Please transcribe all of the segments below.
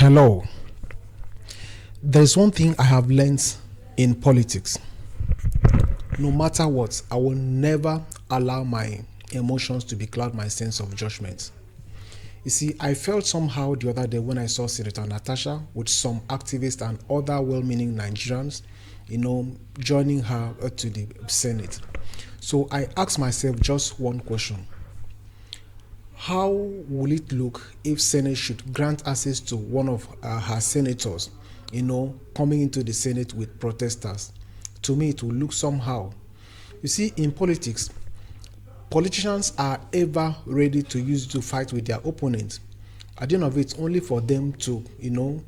Hello. There's one thing I have learned in politics. No matter what, I will never allow my emotions to becloud my sense of judgment. You see, I felt somehow the other day when I saw Senator Natasha with some activists and other well-meaning Nigerians, joining her to the Senate. So I asked myself just one question. How will it look if Senate should grant access to one of her senators, coming into the Senate with protesters? To me, it will look somehow. You see, in politics, politicians are ever ready to use it to fight with their opponents. At the end of it, it's only for them to,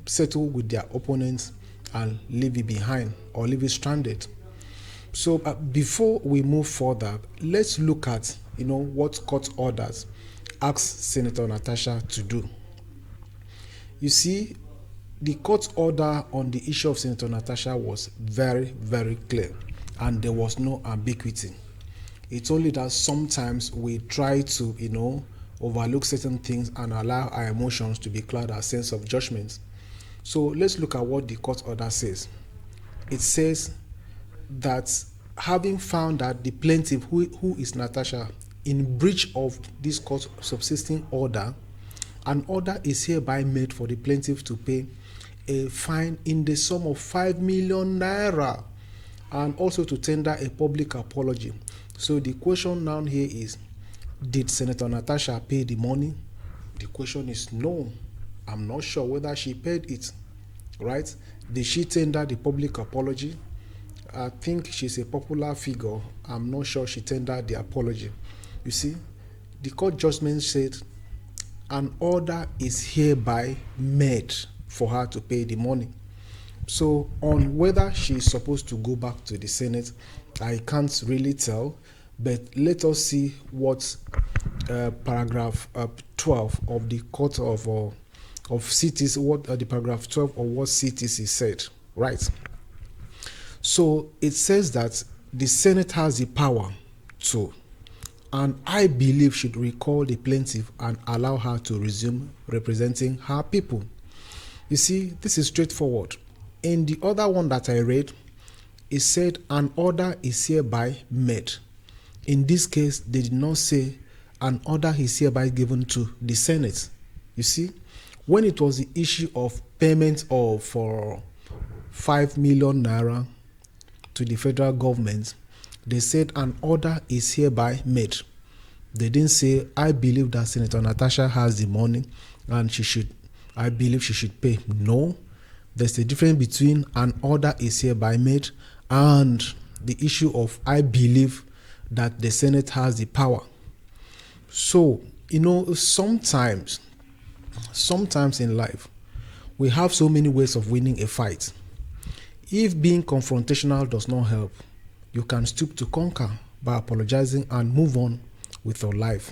settle with their opponents and leave it behind or leave it stranded. So before we move further, let's look at, what court orders asked Senator Natasha to do. You see, the court order on the issue of Senator Natasha was very, very clear, and there was no ambiguity. It's only that sometimes we try to, overlook certain things and allow our emotions to becloud our sense of judgment. So let's look at what the court order says. It says that having found that the plaintiff, who is Natasha, in breach of this court subsisting order, an order is hereby made for the plaintiff to pay a fine in the sum of 5 million naira and also to tender a public apology. So the question now here is, did Senator Natasha pay the money? The question is no. I'm not sure whether she paid it, right? Did she tender the public apology? I think she's a popular figure. I'm not sure she tendered the apology. You see, the court judgment said an order is hereby made for her to pay the money. So on whether she's supposed to go back to the Senate, I can't really tell, but let us see what paragraph 12 of the court of CTC, what the paragraph 12 of what CTC said, right? So it says that the Senate has the power to, and I believe should recall the plaintiff and allow her to resume representing her people. You see, this is straightforward. In the other one that I read, it said an order is hereby made. In this case, they did not say an order is hereby given to the Senate. You see, when it was the issue of payment for 5 million naira to the federal government, they said an order is hereby made. They didn't say, I believe that Senator Natasha has the money and I believe she should pay. No, there's a difference between an order is hereby made and the issue of I believe that the Senate has the power. So, sometimes in life, we have so many ways of winning a fight. If being confrontational does not help, you can stoop to conquer by apologizing and move on with your life.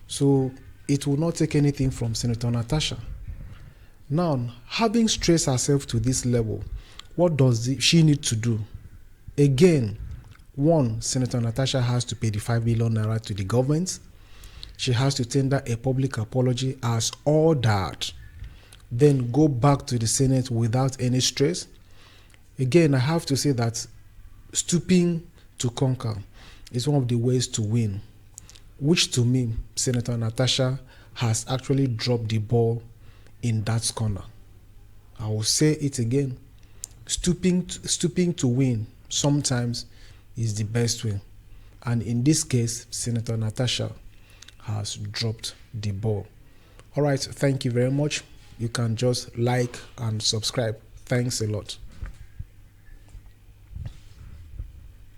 So it will not take anything from Senator Natasha. Now, having stressed herself to this level, what does she need to do? Again, one, Senator Natasha has to pay the 5 million naira to the government. She has to tender a public apology as ordered. Then go back to the Senate without any stress. Again, I have to say that stooping to conquer is one of the ways to win, which to me, Senator Natasha has actually dropped the ball in that corner. I will say it again. Stooping to win sometimes is the best way. And in this case, Senator Natasha has dropped the ball. All right, thank you very much. You can just like and subscribe. Thanks a lot.